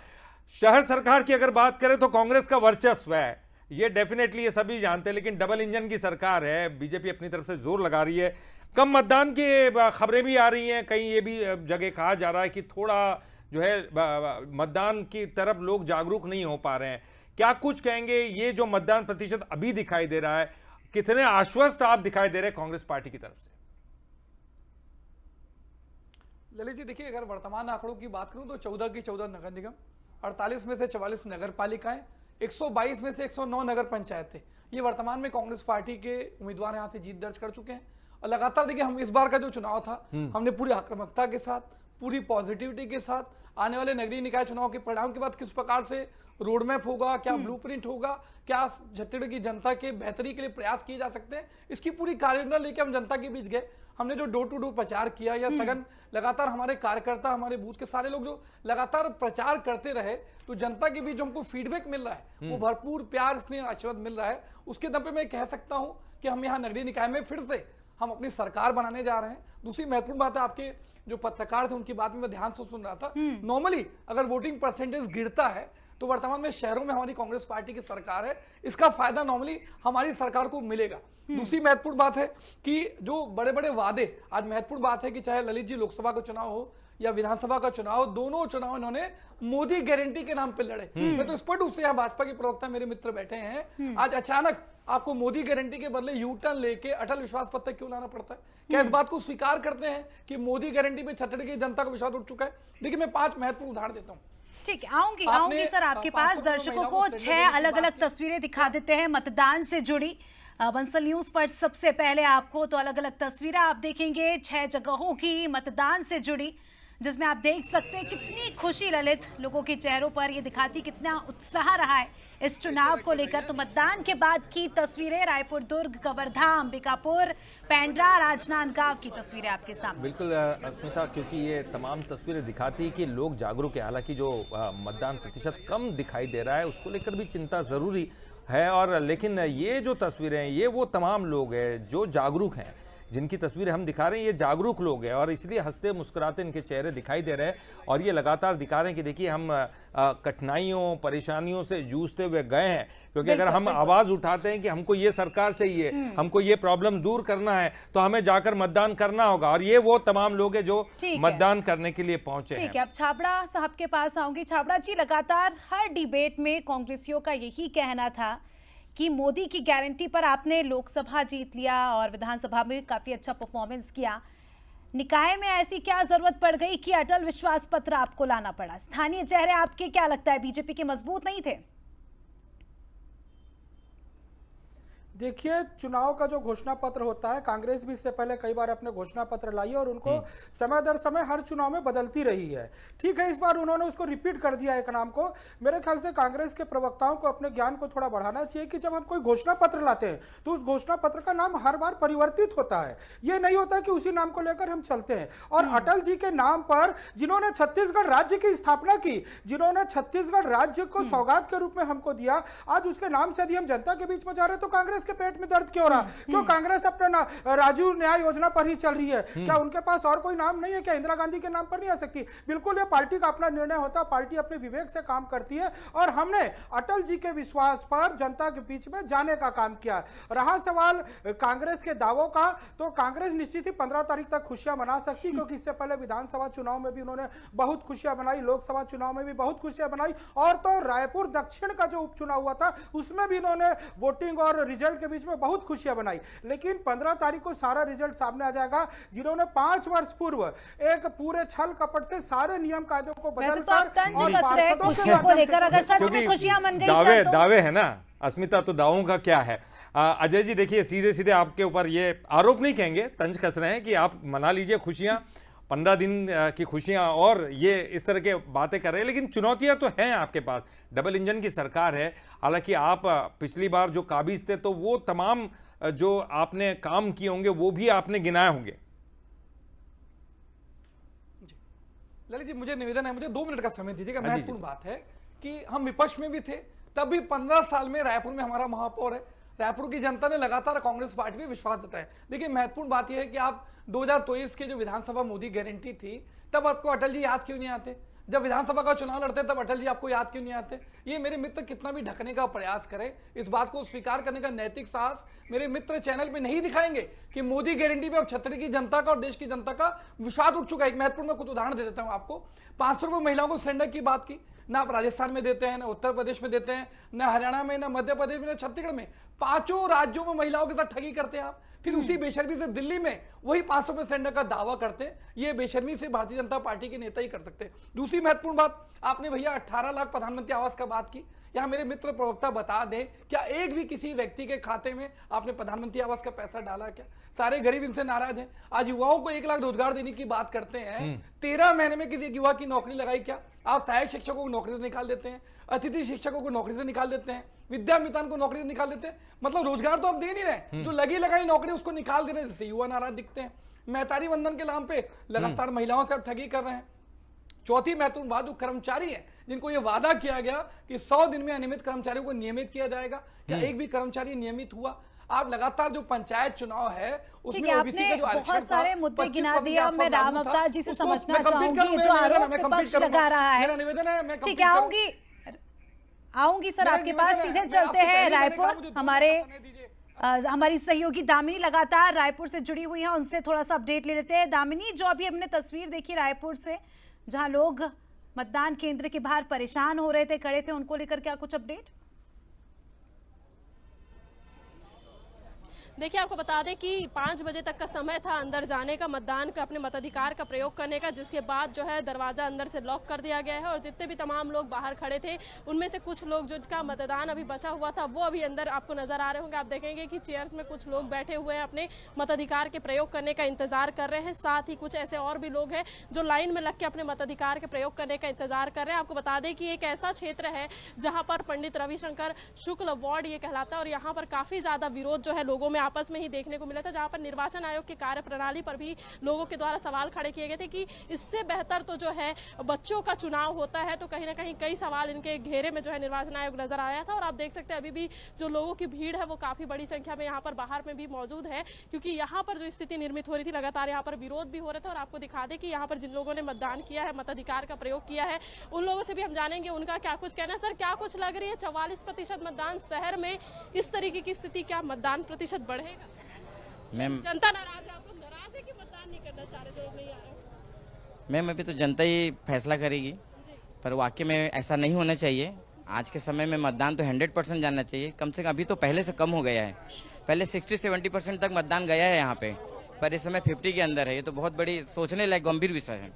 शहर सरकार की अगर बात करें तो कांग्रेस का वर्चस्व है, ये डेफिनेटली ये सभी जानते हैं, लेकिन डबल इंजन की सरकार है, बीजेपी अपनी तरफ से जोर लगा रही है। कम मतदान की खबरें भी आ रही हैं, कहीं ये भी जगह कहा जा रहा है कि थोड़ा जो है मतदान की तरफ लोग जागरूक नहीं हो पा रहे हैं। क्या कुछ कहेंगे, ये जो मतदान प्रतिशत अभी दिखाई दे रहा है, कितने आश्वस्त आप दिखाई दे रहे हैं कांग्रेस पार्टी की तरफ से? ललित जी देखिए, अगर वर्तमान आंकड़ों की बात करूं तो 14 की 14 नगर निगम, 48 में से 44 नगर पालिकाएं, 122 में से 109 नगर पंचायत थे। ये वर्तमान में कांग्रेस पार्टी के उम्मीदवार यहाँ से जीत दर्ज कर चुके हैं। और लगातार देखिए, हम इस बार का जो चुनाव था हमने पूरी आक्रामकता के साथ, पूरी पॉजिटिविटी के साथ, आने वाले नगरीय निकाय चुनाव के परिणाम के बाद किस प्रकार से रोड मैप होगा, क्या ब्लूप्रिंट होगा, क्या छत्तीसगढ़ की जनता के बेहतरी के लिए प्रयास किए जा सकते हैं, इसकी पूरी कार्ययोजना लेके हम जनता के बीच गए। हमने जो डोर टू डोर प्रचार किया या सघन लगातार हमारे कार्यकर्ता, हमारे बूथ के सारे लोग जो लगातार प्रचार करते रहे, तो जनता के बीच जो हमको फीडबैक मिल रहा है वो भरपूर प्यार, स्नेह, आशीर्वाद मिल रहा है। उसके दम पे मैं कह सकता हूं कि हम यहाँ नगरीय निकाय में फिर से हम अपनी सरकार बनाने जा रहे हैं। दूसरी महत्वपूर्ण बात है, आपके जो पत्रकार थे उनकी बात में मैं ध्यान से सुन रहा था। नॉर्मली अगर वोटिंग परसेंटेज गिरता है तो वर्तमान में शहरों में हमारी कांग्रेस पार्टी की सरकार है, इसका फायदा नॉर्मली हमारी सरकार को मिलेगा। दूसरी महत्वपूर्ण बात है कि जो बड़े बड़े वादे, आज महत्वपूर्ण बात है कि चाहे ललित जी लोकसभा का चुनाव हो या विधानसभा का चुनाव, दोनों चुनाव इन्होंने मोदी गारंटी के नाम पे लड़े। मैं तो स्पष्ट रूप से यहाँ भाजपा के प्रवक्ता मेरे मित्र बैठे हैं, आज अचानक आपको मोदी गारंटी के बदले यू टर्न लेके अटल विश्वास पत्र क्यों लाना पड़ता है? क्या इस बात को स्वीकार करते हैं कि मोदी गारंटी पे छत्तीसगढ़ की जनता को विश्वास उठ चुका है? देखिए मैं 5 महत्वपूर्ण उदाहरण देता हूँ। ठीक है, आऊंगी सर आपके पास। दर्शकों को 6 अलग अलग तस्वीरें दिखा देते हैं मतदान से जुड़ी। बंसल न्यूज पर सबसे पहले आपको तो अलग अलग तस्वीरें आप देखेंगे 6 जगहों की मतदान से जुड़ी, जिसमें आप देख सकते हैं कितनी खुशी ललित लोगों के चेहरों पर, ये दिखाती कितना उत्साह रहा है इस चुनाव को लेकर। तो मतदान के बाद की तस्वीरें रायपुर, दुर्ग, कवर्धा, अंबिकापुर, पेंड्रा, राजनांदगांव की तस्वीरें आपके सामने। बिल्कुल अस्मिता, क्योंकि ये तमाम तस्वीरें दिखाती कि लोग जागरूक है। हालांकि जो मतदान प्रतिशत कम दिखाई दे रहा है उसको लेकर भी चिंता जरूरी है, और लेकिन ये जो तस्वीरें हैं ये वो तमाम लोग हैं जो जागरूक हैं, जिनकी तस्वीरें हम दिखा रहे हैं ये जागरूक लोग हैं, और इसलिए हंसते मुस्कुराते इनके चेहरे दिखाई दे रहे हैं। और ये लगातार दिखा रहे हैं कि देखिए हम कठिनाइयों, परेशानियों से जूझते हुए गए हैं, क्योंकि अगर हम आवाज उठाते हैं कि हमको ये सरकार चाहिए, हमको ये प्रॉब्लम दूर करना है, तो हमें जाकर मतदान करना होगा। और ये वो तमाम लोग हैं जो मतदान करने के लिए पहुंचे हैं। ठीक है, अब छाबड़ा साहब के पास आऊंगी। छाबड़ा जी, लगातार हर डिबेट में कांग्रेसियों का यही कहना था कि मोदी की गारंटी पर आपने लोकसभा जीत लिया और विधानसभा में काफी अच्छा परफॉर्मेंस किया, निकाय में ऐसी क्या जरूरत पड़ गई कि अटल विश्वास पत्र आपको लाना पड़ा? स्थानीय चेहरे आपके क्या लगता है बीजेपी के मजबूत नहीं थे? देखिए, चुनाव का जो घोषणा पत्र होता है, कांग्रेस भी इससे पहले कई बार अपने घोषणा पत्र लाई और उनको समय दर समय हर चुनाव में बदलती रही है। ठीक है, इस बार उन्होंने उसको रिपीट कर दिया एक नाम को। मेरे ख्याल से कांग्रेस के प्रवक्ताओं को अपने ज्ञान को थोड़ा बढ़ाना चाहिए कि जब हम कोई घोषणा पत्र लाते हैं तो उस घोषणा पत्र का नाम हर बार परिवर्तित होता है। ये नहीं होता है कि उसी नाम को लेकर हम चलते हैं। और अटल जी के नाम पर जिन्होंने छत्तीसगढ़ राज्य की स्थापना की, जिन्होंने छत्तीसगढ़ राज्य को सौगात के रूप में हमको दिया, आज उसके नाम से यदि हम जनता के बीच में जा रहे तो कांग्रेस के पेट में दर्द क्यों रहा? क्यों कांग्रेस अपने राजीव न्याय योजना पर ही चल रही है? क्या उनके पास और कोई नाम नहीं है? क्या इंदिरा गांधी के नाम पर नहीं आ सकती? बिल्कुल, ये पार्टी का अपना निर्णय होता है, पार्टी अपने विवेक से काम करती है। और हमने अटल जी के विश्वास पर जनता के बीच में जाने का काम किया। रहा सवाल कांग्रेस के दावों का, तो कांग्रेस निश्चित ही 15 तारीख तक खुशियां मना सकती, क्योंकि इससे पहले विधानसभा चुनाव में भी उन्होंने बहुत खुशियां मनाई, लोकसभा चुनाव में भी बहुत खुशियां मनाई, और तो रायपुर दक्षिण का जो उपचुनाव हुआ था उसमें भी इन्होंने वोटिंग और रिजल्ट रिजल्ट के बीच में बहुत खुशियां बनाई, लेकिन 15 तारीख को सारा रिजल्ट सामने आ जाएगा। जिन्होंने 5 वर्ष पूर्व एक पूरे छल कपट से सारे नियम कायदों को बदलकर और पार्षदों के को लेकर अगर सच में खुशियां मन गई दावे है ना अस्मिता, तो दावों का क्या है? अजय जी देखिए, सीधे सीधे आपके ऊपर ये आरोप नहीं कहेंगे, तंज कस रहे हैं कि आप मना लीजिए खुशियां, 15 दिन की खुशियां, और ये इस तरह के बातें कर रहे हैं, लेकिन चुनौतियां तो हैं आपके पास। डबल इंजन की सरकार है, हालांकि आप पिछली बार जो काबिज थे तो वो तमाम जो आपने काम किए होंगे वो भी आपने गिनाए होंगे। ललित जी, मुझे निवेदन है, मुझे 2 मिनट का समय दीजिएगा। महत्वपूर्ण बात है कि हम विपक्ष में भी थे, तब भी 15 साल में रायपुर में हमारा महापौर है, रायपुर की जनता ने लगातार कांग्रेस पार्टी पे विश्वास जताया। देखिए, महत्वपूर्ण बात यह है कि आप 2023 के जो विधानसभा मोदी गारंटी थी, तब आपको अटल जी याद क्यों नहीं आते? जब विधानसभा का चुनाव लड़ते तब अटल जी आपको याद क्यों नहीं आते? ये मेरे मित्र कितना भी ढकने का प्रयास करें, इस बात को स्वीकार करने का नैतिक साहस मेरे मित्र चैनल पे नहीं दिखाएंगे कि मोदी गारंटी पे अब छत्तीसगढ़ की जनता का और देश की जनता का विश्वास उठ चुका है। एक महत्वपूर्ण मैं कुछ उदाहरण दे देता हूं आपको। 500 रुपए महिलाओं को सिलेंडर की बात की, ना आप राजस्थान में देते हैं, ना उत्तर प्रदेश में देते हैं, ना हरियाणा में, ना मध्य प्रदेश में, ना छत्तीसगढ़ में। 5 राज्यों में महिलाओं के साथ ठगी करते हैं आप, फिर उसी बेशर्मी से दिल्ली में वही 500 रुपए सिलेंडर का दावा करते हैं। ये बेशर्मी से भारतीय जनता पार्टी के नेता ही कर सकते हैं। दूसरी महत्वपूर्ण बात, आपने भैया 18 लाख प्रधानमंत्री आवास का बात की, यहाँ मेरे मित्र प्रवक्ता बता दें, क्या एक भी किसी व्यक्ति के खाते में आपने प्रधानमंत्री आवास का पैसा डाला क्या? सारे गरीब इनसे नाराज हैं। आज युवाओं को 1 लाख रोजगार देने की बात करते हैं, 13 महीने में किसी युवा की नौकरी लगाई क्या? आप सहायक शिक्षकों को नौकरी से निकाल देते हैं, अतिथि शिक्षकों को नौकरी से निकाल देते हैं, विद्यामितान को नौकरी से निकाल देते हैं। मतलब रोजगार तो आप दे नहीं रहे, जो लगी लगाई नौकरी उसको निकाल दे रहे हैं, जिससे युवा नाराज दिखते हैं। मैतारी वंदन के नाम पे लगातार महिलाओं से आप ठगी कर रहे हैं। चौथी महत्वपूर्ण बात, जो कर्मचारी है जिनको ये वादा किया गया कि 100 दिन में अनियमित कर्मचारियों को नियमित किया जाएगा, क्या एक भी कर्मचारी नियमित हुआ? आप लगातार जो पंचायत चुनाव है उसमें ओबीसी का जो आरक्षण बहुत सारे मुद्दे गिना दिए। अब मैं राम अवतार जी से समझना चाहूंगी, जो आरोप विपक्ष लगा रहा है। मेरा निवेदन है, मैं ठीक है, आऊंगी सर आपके पास। सीधे चलते हैं रायपुर। हमारी सहयोगी दामिनी लगातार रायपुर से जुड़ी हुई है, उनसे थोड़ा सा अपडेट ले लेते हैं। दामिनी, जो अभी हमने तस्वीर देखी रायपुर से, जहां लोग मतदान केंद्र के बाहर परेशान हो रहे थे, खड़े थे, उनको लेकर क्या कुछ अपडेट? देखिए, आपको बता दें कि 5 बजे तक का समय था अंदर जाने का, मतदान का, अपने मताधिकार का प्रयोग करने का, जिसके बाद जो है दरवाजा अंदर से लॉक कर दिया गया है। और जितने भी तमाम लोग बाहर खड़े थे, उनमें से कुछ लोग जिनका मतदान अभी बचा हुआ था वो अभी अंदर आपको नजर आ रहे होंगे। आप देखेंगे कि चेयर्स में कुछ लोग बैठे हुए हैं, अपने मताधिकार के प्रयोग करने का इंतजार कर रहे हैं। साथ ही कुछ ऐसे और भी लोग हैं जो लाइन में लग के अपने मताधिकार के प्रयोग करने का इंतजार कर रहे हैं। आपको बता दें कि एक ऐसा क्षेत्र है जहां पर पंडित रविशंकर शुक्ल वार्ड ये कहलाता है, और यहाँ पर काफी ज्यादा विरोध जो है लोगों में आपस में ही देखने को मिला था, जहां पर निर्वाचन आयोग की कार्यप्रणाली पर भी लोगों के द्वारा सवाल खड़े किए गए थे कि इससे बेहतर तो जो है बच्चों का चुनाव होता है। तो कहीं ना कहीं कई सवाल इनके घेरे में जो है निर्वाचन आयोग नजर आया था। और आप देख सकते हैं अभी भी जो लोगों की भीड़ है वो काफी बड़ी संख्या में यहाँ पर बाहर में भी मौजूद है, क्योंकि यहाँ पर जो स्थिति निर्मित हो रही थी, लगातार यहाँ पर विरोध भी हो रहे थे। और आपको दिखा दें कि यहाँ पर जिन लोगों ने मतदान किया है, मताधिकार का प्रयोग किया है, उन लोगों से भी हम जानेंगे उनका क्या कुछ कहना है। सर, क्या कुछ लग रही है 44% मतदान शहर में, इस तरीके की स्थिति, क्या मतदान प्रतिशत बढ़ेगा? मैम, जनता नाराज है, आप लोग नाराज है कि मतदान नहीं करना चाह रहे, जो नहीं आ रहे? मैम, अभी तो जनता ही फैसला करेगी, पर वाकई में ऐसा नहीं होना चाहिए। आज के समय में मतदान तो 100% जाना चाहिए। कम से कम अभी तो पहले से कम हो गया है, पहले 60-70% तक मतदान गया है यहाँ पे, पर इस समय 50 के अंदर है। ये तो बहुत बड़ी सोचने लायक गंभीर विषय है।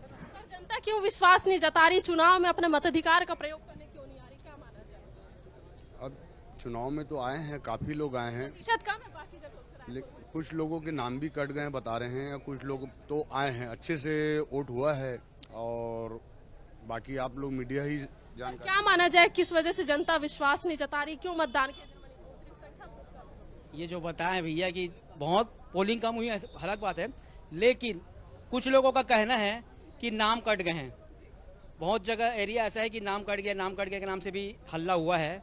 जनता क्यों विश्वास नहीं जता रही, चुनाव में अपने मताधिकार का प्रयोग करने क्यों नहीं आ रही, क्या माना जाए? अब चुनाव में तो आए हैं, काफी लोग आए हैं, प्रतिशत कम है बाकी जगहों से। कुछ लोगों के नाम भी कट गए बता रहे हैं, कुछ लोग तो आए हैं, अच्छे से वोट हुआ है। और बाकी आप लोग मीडिया ही जानकारी। क्या माना जाए, किस वजह से जनता विश्वास नहीं जता रही, क्यों मतदान केंद्र में नहीं पहुंच रही, संख्या बहुत कम है? ये जो बताएं भैया कि बहुत पोलिंग कम हुई है, अलग बात है, लेकिन कुछ लोगों का कहना है कि नाम कट गए हैं। बहुत जगह एरिया ऐसा है कि नाम कट गया के नाम से भी हल्ला हुआ है।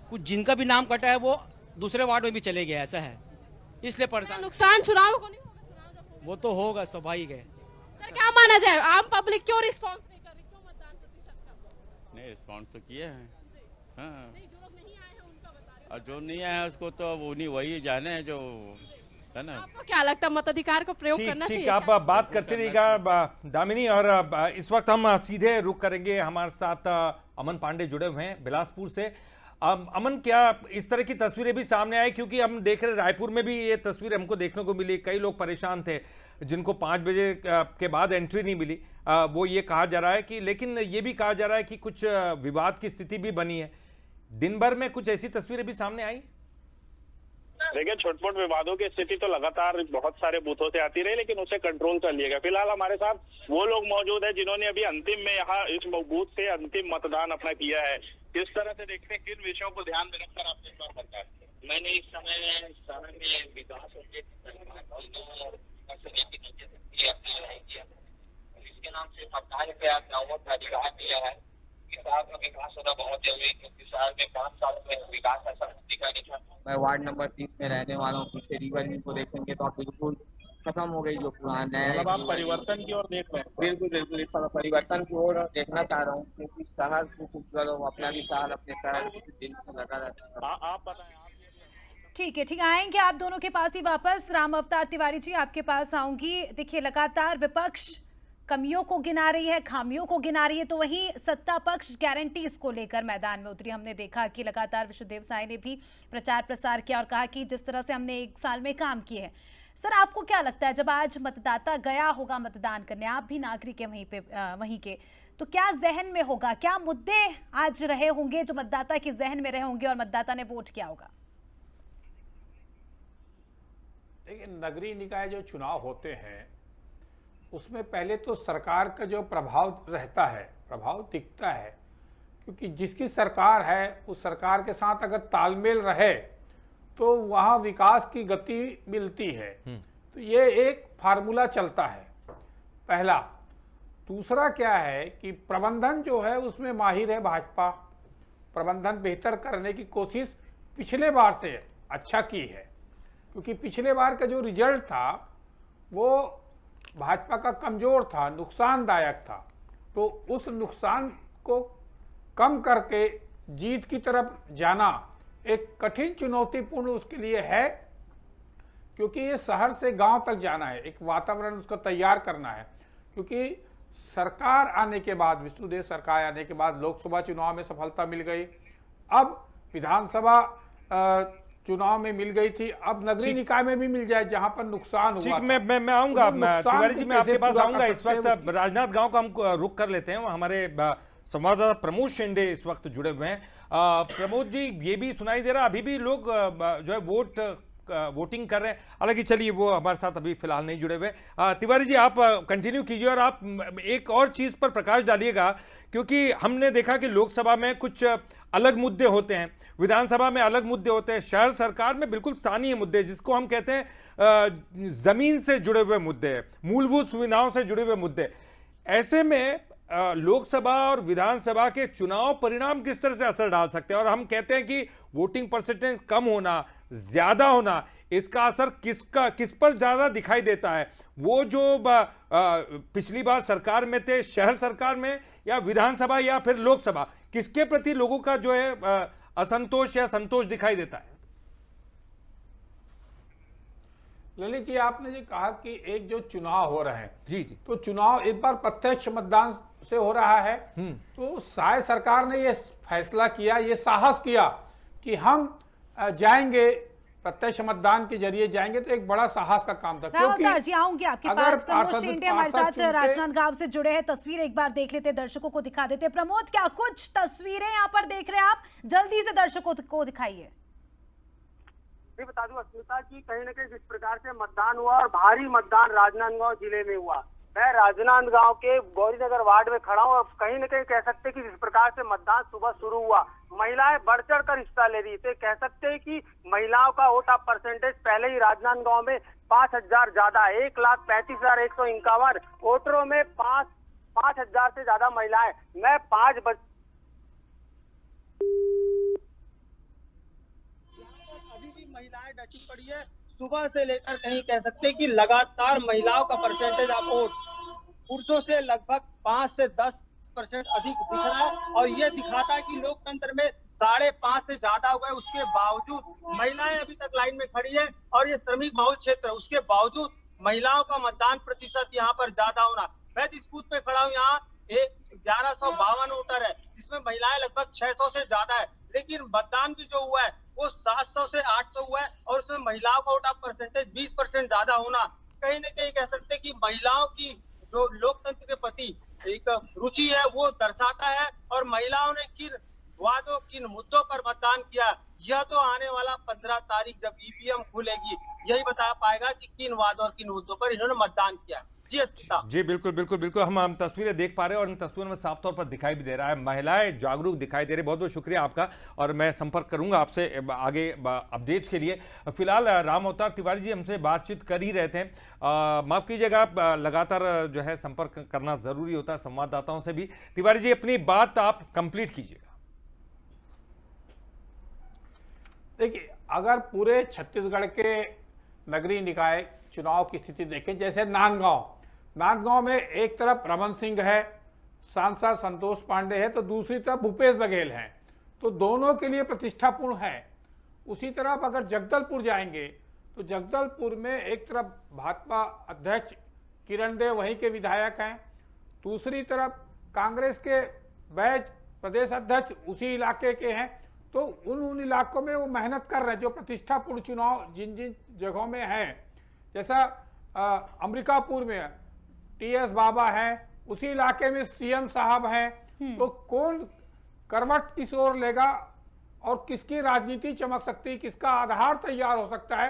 कुछ जिनका भी नाम कटा है वो दूसरे वार्ड में भी चले गए, ऐसा है, इसलिए परेशान। नुकसान चुनाव को नहीं होगा? चुनाव जब होगा वो तो होगा, स्वाभाविक है। सर, क्या माना जाए, आम पब्लिक क्यों रिस्पॉन्स नहीं कर रही, क्यों मतदान प्रतिशत कम? नहीं, रिस्पॉन्स तो किए हैं। हाँ, नहीं, जो लोग नहीं आए हैं उनका बता रहे हैं। और जो नहीं आए हैं उसको तो उन्हीं वही जाने हैं जो है ना। आपको क्या लगता है, मताधिकार को प्रयोग करना चाहिए? आप बात करते रहिएगा दामिनी, और इस वक्त हम सीधे रुक करेंगे। हमारे साथ अमन पांडे जुड़े हुए हैं बिलासपुर से। अमन, क्या इस तरह की तस्वीरें भी सामने आई? क्योंकि हम देख रहे रायपुर में भी ये तस्वीर हमको देखने को मिली, कई लोग परेशान थे जिनको 5 बजे के बाद एंट्री नहीं मिली। वो ये कहा जा रहा है कि, लेकिन ये भी कहा जा रहा है कि कुछ विवाद की स्थिति भी बनी है। दिन भर में कुछ ऐसी तस्वीरें भी सामने आई? देखिए, छोट-मोट विवादों की स्थिति तो लगातार बहुत सारे बूथों से आती रही, लेकिन उसे कंट्रोल कर लिया गया। फिलहाल हमारे साथ वो लोग मौजूद है जिन्होंने अभी अंतिम में यहाँ इस बूथ से अंतिम मतदान अपना किया है। किस तरह से देखते हैं, किन विषयों को ध्यान में रखकर आपने इस बार बताया? मैंने इस समय शहर में विकास इसके नाम से 17 रुपया गाँवों का अधिकार दिया है। शहर में विकास होना बहुत जरूरी है, क्योंकि शहर में 5 साल में विकास ऐसा दिखा नहीं था। मैं वार्ड नंबर 30 में रहने वाला हूँ। पीछे रिवर को देखेंगे तो आप बिल्कुल खत्म हो गई जो पुराना है। मतलब आप परिवर्तन की ओर देख रहे हैं? बिल्कुल बिल्कुल, इस समय परिवर्तन की ओर देखना चाह रहा हूँ, क्योंकि शहर कुछ उज्जवल हो, अपना भी शहर अपने शहर दिन से लगा रहता है। आप बताएं। ठीक है, आएंगे आप दोनों के पास ही वापस। राम अवतार तिवारी जी, आपके पास आऊंगी। देखिए, लगातार विपक्ष कमियों को गिना रही है, खामियों को गिना रही है, तो वहीं सत्ता पक्ष गारंटीज को लेकर मैदान में उतरी। हमने देखा कि लगातार विष्णुदेव साय ने भी प्रचार प्रसार किया और कहा कि जिस तरह से हमने 1 साल में काम किए हैं। सर, आपको क्या लगता है, जब आज मतदाता गया होगा मतदान करने, आप भी नागरिक है वहीं के, तो क्या जहन में होगा, क्या मुद्दे आज रहे होंगे जो मतदाता के जहन में रहे होंगे और मतदाता ने वोट किया होगा? देखिए, नगरीय निकाय जो चुनाव होते हैं उसमें पहले तो सरकार का जो प्रभाव रहता है, प्रभाव दिखता है, क्योंकि जिसकी सरकार है उस सरकार के साथ अगर तालमेल रहे तो वहाँ विकास की गति मिलती है। तो ये एक फार्मूला चलता है, पहला। दूसरा क्या है कि प्रबंधन जो है उसमें माहिर है भाजपा, प्रबंधन बेहतर करने की कोशिश पिछले बार से अच्छा की है, क्योंकि पिछले बार का जो रिजल्ट था वो भाजपा का कमजोर था, नुकसानदायक था। तो उस नुकसान को कम करके जीत की तरफ जाना एक कठिन चुनौतीपूर्ण उसके लिए है, क्योंकि ये शहर से गांव तक जाना है, एक वातावरण उसको तैयार करना है। क्योंकि सरकार आने के बाद, विष्णुदेव सरकार आने के बाद लोकसभा चुनाव में सफलता मिल गई, अब विधानसभा चुनाव में मिल गई थी, अब नगरीय निकाय में भी मिल जाए जहां पर नुकसान हुआ। ठीक, मैं आऊंगा तिवारी जी, मैं आपके पास आऊंगा। इस वक्त राजनांद गांव का हम रुख कर लेते हैं, हमारे संवाददाता प्रमोद शिंदे इस वक्त जुड़े हुए हैं। प्रमोद जी, ये भी सुनाई दे रहा अभी भी लोग जो है वोटिंग कर रहे हैं, हालांकि चलिए वो हमारे साथ अभी फिलहाल नहीं जुड़े हुए। तिवारी जी, आप कंटिन्यू कीजिए और आप एक और चीज पर प्रकाश डालिएगा, क्योंकि हमने देखा कि लोकसभा में कुछ अलग मुद्दे होते हैं, विधानसभा में अलग मुद्दे होते हैं, शहर सरकार में बिल्कुल स्थानीय मुद्दे, जिसको हम कहते हैं जमीन से जुड़े हुए मुद्दे, मूलभूत सुविधाओं से जुड़े हुए मुद्दे। ऐसे में लोकसभा और विधानसभा के चुनाव परिणाम किस तरह से असर डाल सकते हैं? और हम कहते हैं कि वोटिंग परसेंटेज कम होना, ज्यादा होना, इसका असर किस पर ज्यादा दिखाई देता है? वो जो पिछली बार सरकार में थे, शहर सरकार में, या विधानसभा, या फिर लोकसभा, किसके प्रति लोगों का जो है असंतोष या संतोष दिखाई देता है? ललित जी, आपने जो कहा कि एक जो चुनाव हो रहे हैं, जी, तो चुनाव इस बार प्रत्यक्ष मतदान से हो रहा है। तो साय सरकार ने ये फैसला किया, ये साहस किया कि हम जाएंगे, प्रत्यक्ष मतदान के जरिए जाएंगे, तो एक बड़ा साहस का काम था। क्योंकि जी, आऊंगी आपके पास। प्रमोद शिंदे हमारे साथ राजनांदगांव से जुड़े हैं, तस्वीर एक बार देख लेते, दर्शकों को दिखा देते। प्रमोद, क्या कुछ तस्वीरें यहाँ पर देख रहे हैं आप? जल्दी से दर्शकों को दिखाइए। मैं बता दूं अस्मिता की, कहीं न कहीं जिस प्रकार से मतदान हुआ और भारी मतदान राजनांदगांव जिले में हुआ, मैं राजनांदगांव के गौरीनगर वार्ड में खड़ा हूं और कहीं न कहीं कह सकते हैं कि जिस प्रकार से मतदान सुबह शुरू हुआ, महिलाएं बढ़ चढ़ कर हिस्सा ले रही थे। कह सकते हैं कि महिलाओं का वोट ऑफ परसेंटेज पहले ही राजनांदगांव में 5000 ज्यादा, 1,35,151 वोटरों में 5,000 से ज्यादा महिलाएं। मैं 5 बजे अभी भी महिलाएं डटी पड़ी है। सुबह से लेकर कहीं कह सकते हैं कि लगातार महिलाओं का परसेंटेज आप वोट पुरुषों से लगभग 5 से 10% अधिक दिख रहा है, और ये दिखाता है कि लोकतंत्र में 5.5 से ज्यादा हो गए। उसके बावजूद महिलाएं अभी तक लाइन में खड़ी है, और ये श्रमिक बहुल क्षेत्र, उसके बावजूद महिलाओं का मतदान प्रतिशत यहाँ पर ज्यादा होना। मैं जिस बूथ पे खड़ा हूँ यहाँ 1152 वोटर है, जिसमें महिलाएं लगभग 600 से ज्यादा है, लेकिन मतदान भी जो हुआ है वो 700 से 800 हुआ है और उसमें महिलाओं का वोट परसेंटेज 20% ज्यादा होना कहीं न कहीं कह सकते हैं कि महिलाओं की जो लोकतंत्र के प्रति एक रुचि है वो दर्शाता है। और महिलाओं ने किन वादों किन मुद्दों पर मतदान किया, यह तो आने वाला 15 तारीख जब ईवीएम खुलेगी यही बता पाएगा कि किन वादों और किन मुद्दों पर इन्होंने मतदान किया। जी बिल्कुल बिल्कुल बिल्कुल, हम तस्वीरें देख पा रहे हैं और इन तस्वीरों में साफ तौर पर दिखाई भी दे रहा है, महिलाएं जागरूक दिखाई दे रही। बहुत बहुत शुक्रिया आपका और मैं संपर्क करूंगा आपसे आगे अपडेट्स के लिए। फिलहाल राम अवतार तिवारी जी हमसे बातचीत कर ही रहे थे, माफ कीजिएगा, लगातार जो है संपर्क करना जरूरी होता है संवाददाताओं से भी। तिवारी जी अपनी बात आप कंप्लीट कीजिएगा। देखिए, अगर पूरे छत्तीसगढ़ के नगरीय निकाय चुनाव की स्थिति देखें, जैसे नांदगांव में एक तरफ रमन सिंह है, सांसद संतोष पांडे है, तो दूसरी तरफ भूपेश बघेल हैं, तो दोनों के लिए प्रतिष्ठापूर्ण है। उसी तरफ अगर जगदलपुर जाएंगे तो जगदलपुर में एक तरफ भाजपा अध्यक्ष किरण देव वहीं के विधायक हैं, दूसरी तरफ कांग्रेस के बैच प्रदेश अध्यक्ष उसी इलाके के हैं। तो उन इलाकों में वो मेहनत कर रहे हैं जो प्रतिष्ठापूर्ण चुनाव जिन जिन जगहों में है, जैसा अमरिकापुर में टीएस बाबा है, उसी इलाके में सीएम साहब हैं, तो कौन करवट किस ओर लेगा और किसकी राजनीति चमक सकती है, किसका आधार तैयार हो सकता है,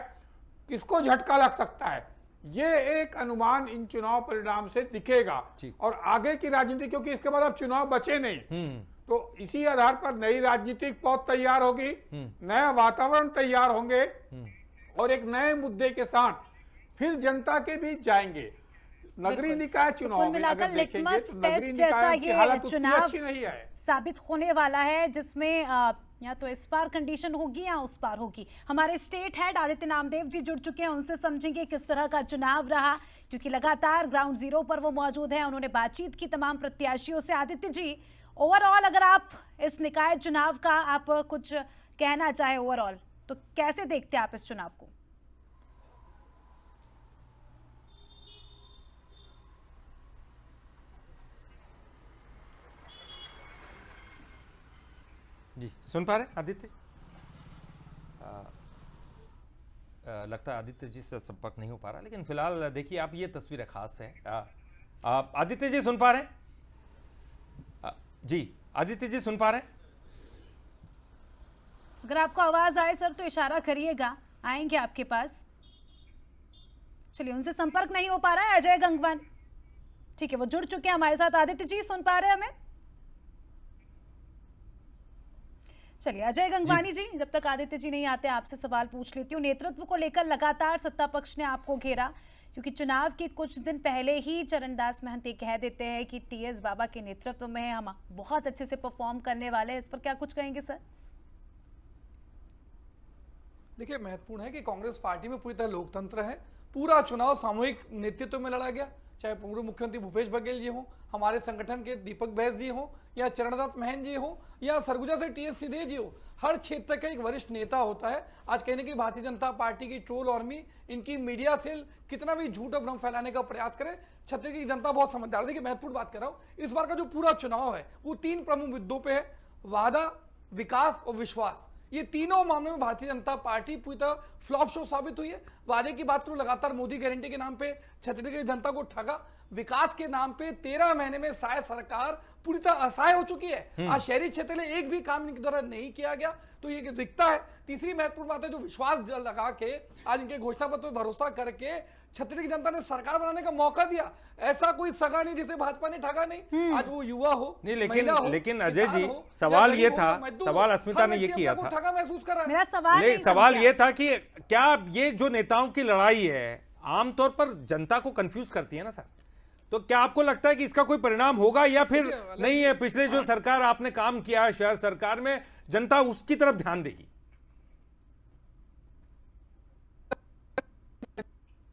किसको झटका लग सकता है, ये एक अनुमान इन चुनाव परिणाम से दिखेगा। और आगे की राजनीति, क्योंकि इसके बाद अब चुनाव बचे नहीं, तो इसी आधार पर नई राजनीतिक पौध तैयार होगी, नया वातावरण तैयार होंगे और एक नए मुद्दे के साथ फिर जनता के बीच जाएंगे। नगरीय निकाय चुनाव में अगर देखेंगे तो नगरीय निकाय की हालत उतनी अच्छी नहीं है, साबित होने वाला है, जिसमें या तो इस पार कंडीशन होगी या उस पार होगी। हमारे स्टेट हेड आदित्य नामदेव जी जुड़ चुके हैं, उनसे समझेंगे किस तरह का चुनाव रहा, क्योंकि लगातार ग्राउंड जीरो पर वो मौजूद है। उन्होंने बातचीत की तमाम प्रत्याशियों से। आदित्य जी, ओवरऑल अगर आप इस निकाय चुनाव का आप कुछ कहना चाहे ओवरऑल, तो कैसे देखते हैं आप इस चुनाव को? जी सुन पा रहे आदित्य? लगता है आदित्य जी से संपर्क नहीं हो पा रहा, लेकिन फिलहाल देखिए आप, ये तस्वीरें खास है। आदित्य जी सुन पा रहे हैं? जी आदित्य जी सुन पा रहे हैं? अगर आपको आवाज आए सर तो इशारा करिएगा, आएंगे आपके पास। चलिए, उनसे संपर्क नहीं हो पा रहा है। अजय गंगवान, ठीक है, वो जुड़ चुके हैं हमारे साथ। आदित्य जी सुन पा रहे हैं हमें? चलिए अजय गंगवानी जी, जब तक आदित्य जी नहीं आते आपसे सवाल पूछ लेती हूँ। नेतृत्व को लेकर लगातार सत्ता पक्ष ने आपको घेरा, क्योंकि चुनाव के कुछ दिन पहले ही चरणदास महंत ये कह देते हैं कि टीएस बाबा के नेतृत्व में हम बहुत अच्छे से परफॉर्म करने वाले हैं। इस पर क्या कुछ कहेंगे सर? देखिए, महत्वपूर्ण है कि कांग्रेस पार्टी में पूरी तरह लोकतंत्र है। पूरा चुनाव सामूहिक नेतृत्व में लड़ा गया, चाहे पूर्व मुख्यमंत्री भूपेश बघेल जी हो, हमारे संगठन के दीपक बैस जी हो, या चरणदास महंत जी हो, या सरगुजा से टीएस सिंहदेव जी हो। हर क्षेत्र का एक वरिष्ठ नेता होता है। आज कहने की भारतीय जनता पार्टी की ट्रोल आर्मी, इनकी मीडिया सेल कितना भी झूठ और भ्रम फैलाने का प्रयास करे, छत्तीसगढ़ की जनता बहुत समझदार है। देखिए, महत्वपूर्ण बात कर रहा हूं, इस बार का जो पूरा चुनाव है वो 3 प्रमुख मुद्दों पे है: वादा, विकास और विश्वास। ये तीनों मामले में भारतीय जनता पार्टी पूरी तरह फ्लॉप शो साबित हुई है। वादे की बात करूं, लगातार मोदी गारंटी के नाम पे छत्तीसगढ़ की जनता को ठगा। विकास के नाम पे 13 महीने में शायद सरकार पूरी तरह असहाय हो चुकी है। आज शहरी क्षेत्र में एक भी काम इनके द्वारा नहीं किया गया, तो ये दिखता है। तीसरी महत्वपूर्ण बात है, जो विश्वास लगा के आज इनके घोषणा पत्र पर भरोसा करके छत्तीसगढ़ की जनता ने सरकार बनाने का मौका दिया। ऐसा कोई सगा नहीं जिसे भाजपा ने ठगा नहीं। आज वो युवा हो, लेकिन अजय जी, सवाल ये था, सवाल अस्मिता ने ये किया था, ठगा महसूस कर रहा है। मेरा सवाल ये था कि क्या ये जो नेताओं की लड़ाई है आमतौर पर जनता को कंफ्यूज करती है ना सर, तो क्या आपको लगता है कि इसका कोई परिणाम होगा या फिर नहीं है? पिछले जो सरकार आपने काम किया है शहर सरकार में, जनता उसकी तरफ ध्यान देगी?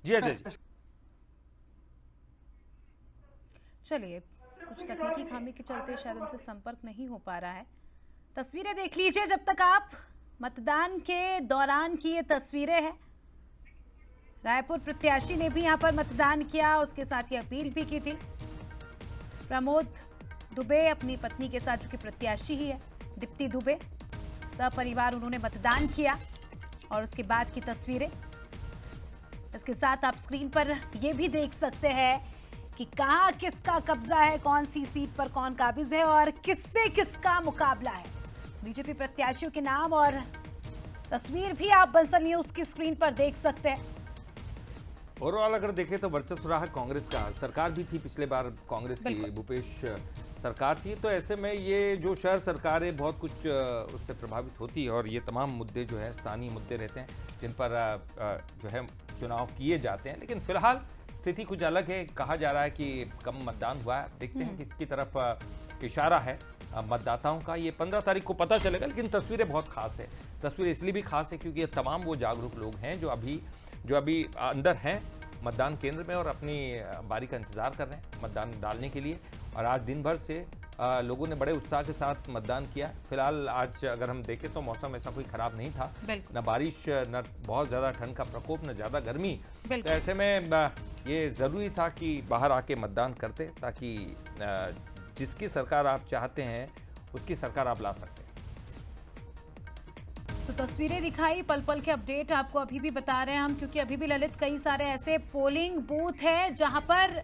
जी अजय जी। चलिए, कुछ तकनीकी खामी के चलते शायद उनसे संपर्क नहीं हो पा रहा है। तस्वीरें देख लीजिए जब तक आप। मतदान के दौरान की ये तस्वीरें हैं। रायपुर प्रत्याशी ने भी यहां पर मतदान किया, उसके साथ ही अपील भी की थी। प्रमोद दुबे अपनी पत्नी के साथ, जो कि प्रत्याशी ही है, दीप्ति दुबे, सपरिवार उन्होंने मतदान किया और उसके बाद की तस्वीरें इसके साथ आप स्क्रीन पर ये भी देख सकते हैं कि कहां किसका कब्जा है, कौन सी सीट पर कौन काबिज है और किससे किसका मुकाबला है। बीजेपी प्रत्याशियों के नाम और तस्वीर भी आप बंसल न्यूज की स्क्रीन पर देख सकते हैं। ओवरऑल अगर देखें तो वर्चस्व रहा कांग्रेस का। सरकार भी थी पिछले बार कांग्रेस की, भूपेश सरकार थी, तो ऐसे में ये जो शहर सरकारें बहुत कुछ उससे प्रभावित होती है और ये तमाम मुद्दे जो है स्थानीय मुद्दे रहते हैं जिन पर जो है चुनाव किए जाते हैं। लेकिन फिलहाल स्थिति कुछ अलग है। कहा जा रहा है कि कम मतदान हुआ है। देखते हैं किसकी तरफ इशारा है मतदाताओं का। ये 15 तारीख को पता चलेगा। लेकिन तस्वीरें बहुत खास है। तस्वीर इसलिए भी खास है क्योंकि ये तमाम वो जागरूक लोग हैं जो अभी अंदर हैं मतदान केंद्र में और अपनी बारी का इंतजार कर रहे हैं मतदान डालने के लिए। और आज दिन भर से लोगों ने बड़े उत्साह के साथ मतदान किया। फिलहाल आज अगर हम देखें तो मौसम ऐसा कोई खराब नहीं था, न बारिश, न बहुत ज़्यादा ठंड का प्रकोप, न ज़्यादा गर्मी। तो ऐसे में ये ज़रूरी था कि बाहर आके मतदान करते ताकि जिसकी सरकार आप चाहते हैं उसकी सरकार आप ला सकते हैं। तो तस्वीरें दिखाई, पल पल के अपडेट आपको अभी भी बता रहे हैं हम, क्योंकि अभी भी ललित कई सारे ऐसे पोलिंग बूथ हैं जहां पर,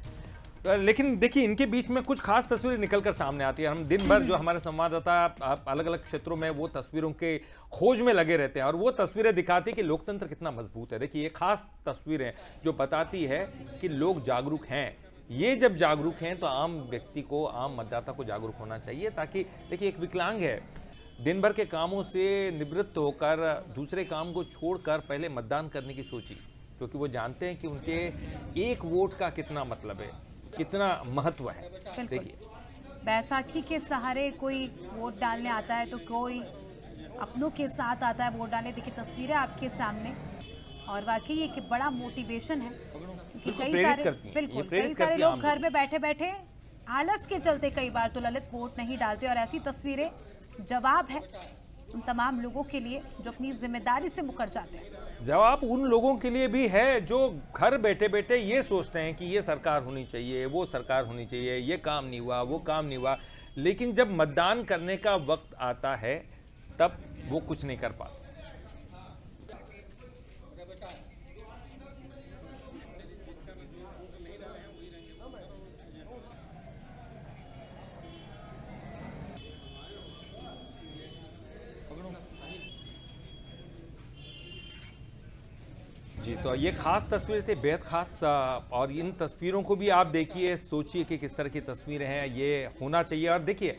लेकिन देखिए इनके बीच में कुछ खास तस्वीरें निकलकर सामने आती है। हम दिन भर जो हमारे संवाददाता अलग अलग क्षेत्रों में वो तस्वीरों के खोज में लगे रहते हैं और वो तस्वीरें दिखाती है कि लोकतंत्र कितना मजबूत है। देखिए ये खास तस्वीरें जो बताती है कि लोग जागरूक हैं। ये जब जागरूक हैं तो आम व्यक्ति को, आम मतदाता को जागरूक होना चाहिए ताकि, देखिए एक विकलांग है, दिन भर के कामों से निवृत्त होकर दूसरे काम को छोड़कर पहले मतदान करने की सोची, क्योंकि वो जानते हैं कि उनके एक वोट का कितना मतलब है, कितना महत्व है। देखिए बैसाखी के सहारे कोई वोट डालने आता है तो कोई अपनों के साथ आता है वोट डालने। देखिए तस्वीरें आपके सामने और वाकई एक बड़ा मोटिवेशन है क्योंकि कई सारे लोग घर में बैठे बैठे आलस के चलते कई बार तो ललित वोट नहीं डालते और ऐसी तस्वीरें जवाब है उन तमाम लोगों के लिए जो अपनी जिम्मेदारी से मुकर जाते हैं। जवाब उन लोगों के लिए भी है जो घर बैठे बैठे ये सोचते हैं कि ये सरकार होनी चाहिए, वो सरकार होनी चाहिए, ये काम नहीं हुआ, वो काम नहीं हुआ, लेकिन जब मतदान करने का वक्त आता है तब वो कुछ नहीं कर पाते। जी, तो ये खास तस्वीरें थी, बेहद खास। और इन तस्वीरों को भी आप देखिए, सोचिए कि किस तरह की तस्वीरें हैं। ये होना चाहिए। और देखिए